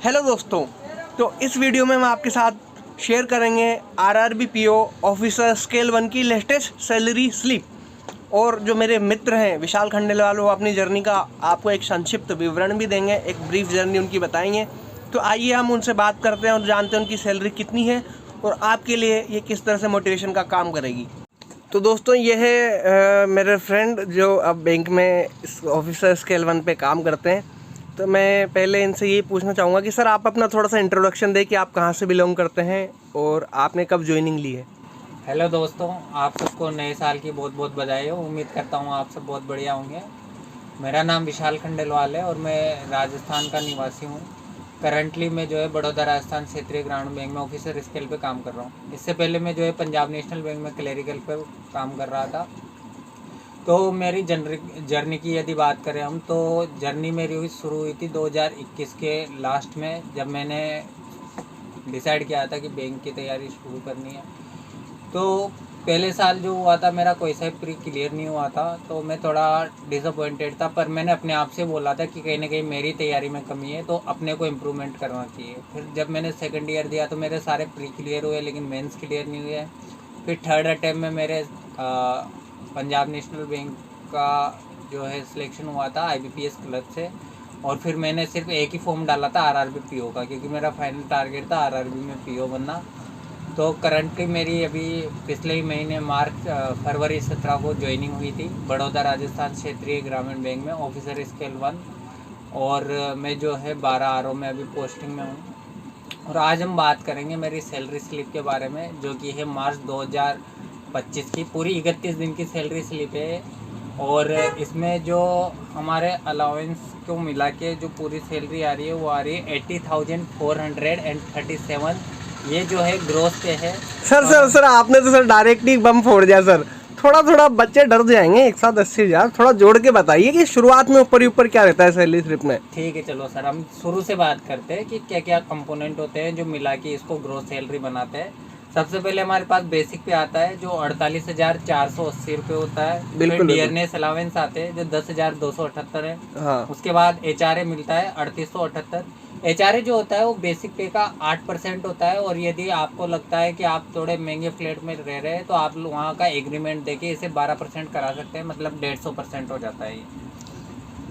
Hello दोस्तों, तो इस वीडियो में हम आपके साथ शेयर करेंगे आरआरबी पीओ ऑफिसर स्केल 1 की लेटेस्ट सैलरी स्लिप। और जो मेरे मित्र हैं विशाल खंडेलवाल, वो अपनी जर्नी का आपको एक संक्षिप्त विवरण भी देंगे, एक ब्रीफ जर्नी उनकी बताएंगे। तो आइए हम उनसे बात करते हैं और जानते हैं उनकी सैलरी कितनी है और आपके लिए ये किस तरह से मोटिवेशन का काम करेगी। तो दोस्तों, ये है मेरे फ्रेंड जो अब बैंक में ऑफिसर स्केल 1 पे काम करते हैं। तो मैं पहले इनसे ये पूछना चाहूँगा कि सर, आप अपना थोड़ा सा इंट्रोडक्शन दें कि आप कहाँ से बिलोंग करते हैं और आपने कब ज्वाइनिंग ली है। हेलो दोस्तों, आप सबको नए साल की बहुत बहुत बधाई हो। उम्मीद करता हूँ आप सब बहुत बढ़िया होंगे। मेरा नाम विशाल खंडेलवाल है और मैं राजस्थान का निवासी हूँ। करंटली मैं जो है बड़ौदा राजस्थान क्षेत्रीय ग्रामीण बैंक में ऑफिसर स्केल पे काम कर रहा हूँ। इससे पहले मैं जो है पंजाब नेशनल बैंक में क्लरिकल पे काम कर रहा था। तो मेरी जर्नी की यदि बात करें हम, तो जर्नी मेरी शुरू हुई थी 2021 के लास्ट में, जब मैंने डिसाइड किया था कि बैंक की तैयारी शुरू करनी है। तो पहले साल जो हुआ था मेरा कोई सा प्री क्लियर नहीं हुआ था, तो मैं थोड़ा डिसअपॉइंटेड था। पर मैंने अपने आप से बोला था कि कहीं ना कहीं मेरी तैयारी में कमी है, तो अपने को इम्प्रूवमेंट करना चाहिए। फिर जब मैंने सेकंड ईयर दिया तो मेरे सारे प्री क्लियर हुए, लेकिन मेंस क्लियर नहीं हुए। फिर थर्ड अटैम्प्ट में मेरे पंजाब नेशनल बैंक का जो है सिलेक्शन हुआ था IBPS क्लर्क से। और फिर मैंने सिर्फ एक ही फॉर्म डाला था RRB PO का, क्योंकि मेरा फाइनल टारगेट था RRB में PO बनना। तो करंटली मेरी अभी पिछले ही महीने फरवरी 17 को ज्वाइनिंग हुई थी बड़ौदा राजस्थान क्षेत्रीय ग्रामीण बैंक में ऑफिसर स्केल 1। और मैं जो है 12 RO में अभी पोस्टिंग में हूँ। और आज हम बात करेंगे मेरी सैलरी स्लिप के बारे में, जो कि है मार्च 2025 की पूरी 31 दिन की सैलरी स्लिप है। और इसमें जो हमारे अलाउंस को मिला के जो पूरी सैलरी आ रही है वो आ रही है 80,437। ये जो है ग्रोथ पे है। सर आपने तो सर डायरेक्ट ही बम फोड़ दिया सर। थोड़ा थोड़ा बच्चे डर जाएंगे, एक साथ 80,000 थोड़ा जोड़ के बताइए कि शुरुआत में ऊपर ही ऊपर क्या रहता है सैलरी स्लिप में। ठीक है, चलो सर, हम शुरू से बात करते हैं कि क्या क्या कंपोनेंट होते हैं जो मिला के इसको ग्रोथ सैलरी बनाते हैं। सबसे पहले हमारे पास बेसिक पे आता है जो 48,480 रुपये होता है। बिल्कुल, फिर डियरनेस अलावेंस आते हैं जो 10,278 है। हाँ। उसके बाद HRA मिलता है 3878। HRA जो होता है वो बेसिक पे का 8% होता है। और यदि आपको लगता है कि आप थोड़े महंगे फ्लैट में रह रहे हैं तो आप वहाँ का एग्रीमेंट देके इसे 12% करा सकते हैं, मतलब 150% हो जाता है ये।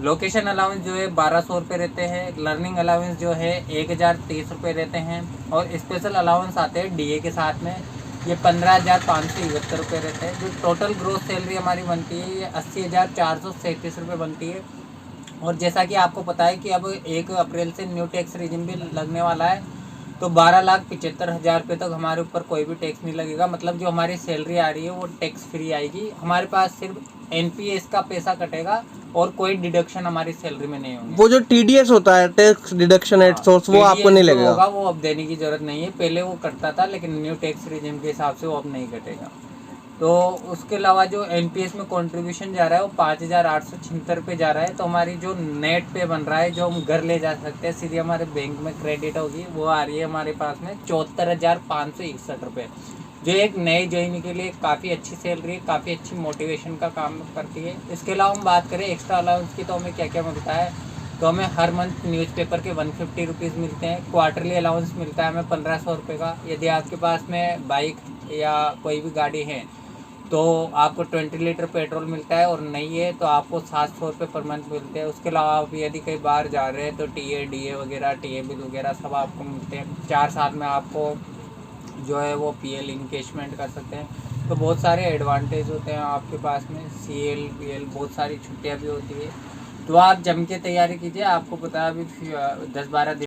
लोकेशन अलाउंस जो है 1200 रुपये रहते हैं। लर्निंग अलाउंस जो है 1030 रुपये रहते हैं। और स्पेशल अलाउंस आते हैं DA के साथ में, ये 15,571 रुपये रहते हैं। जो टोटल ग्रोथ सैलरी हमारी बनती है ये 80,437 रुपये बनती है। और जैसा कि आपको पता है कि अब 1 अप्रैल से न्यू टैक्स रिजिम भी लगने वाला है, तो 12,75,000 रुपये तक हमारे ऊपर कोई भी टैक्स नहीं लगेगा। मतलब जो हमारी सैलरी आ रही है वो टैक्स फ्री आएगी। हमारे पास सिर्फ NPS का पैसा कटेगा और कोई डिडक्शन हमारी सैलरी में नहीं होगी। वो जो TDS होता है, टैक्स डिडक्शन एट सोर्स, वो आपको नहीं लगेगा। होगा वो अब देने की जरूरत नहीं है, पहले वो कटता था, लेकिन न्यू टैक्स रिजिम के हिसाब से वो अब नहीं कटेगा। तो उसके अलावा जो NPS में कंट्रीब्यूशन जा रहा है वो 5,876 रुपये जा रहा है। तो हमारी जो नेट पे बन रहा है, जो हम घर ले जा सकते हैं, सीधे हमारे बैंक में क्रेडिट होगी, वो आ रही है हमारे पास में 74,561 रुपये, जो एक नए ज्वाइन के लिए काफ़ी अच्छी सैलरी है, काफ़ी अच्छी मोटिवेशन का काम करती है। इसके अलावा हम बात करें एक्स्ट्रा अलाउंस की, तो हमें क्या क्या मिलता है। तो हमें हर मंथ न्यूज़पेपर के 150 रुपीज़ मिलते हैं। क्वार्टरली अलाउंस मिलता है हमें 1,500 रुपये का। यदि आपके पास में बाइक या कोई भी गाड़ी है तो आपको 20 लीटर पेट्रोल मिलता है, और नहीं है तो आपको 700 रुपये पर मंथ मिलते हैं। उसके अलावा आप यदि कहीं बाहर जा रहे हैं तो DA वगैरह, TA बिल वगैरह सब आपको मिलते हैं। 4 साल में आपको जो है वो PL इनकेशमेंट कर सकते हैं। तो बहुत सारे एडवांटेज होते हैं आपके पास में। CL PL बहुत सारी छुट्टियाँ भी होती है। तो आप जम के तैयारी कीजिए। आपको पता है अभी 10-12 दिन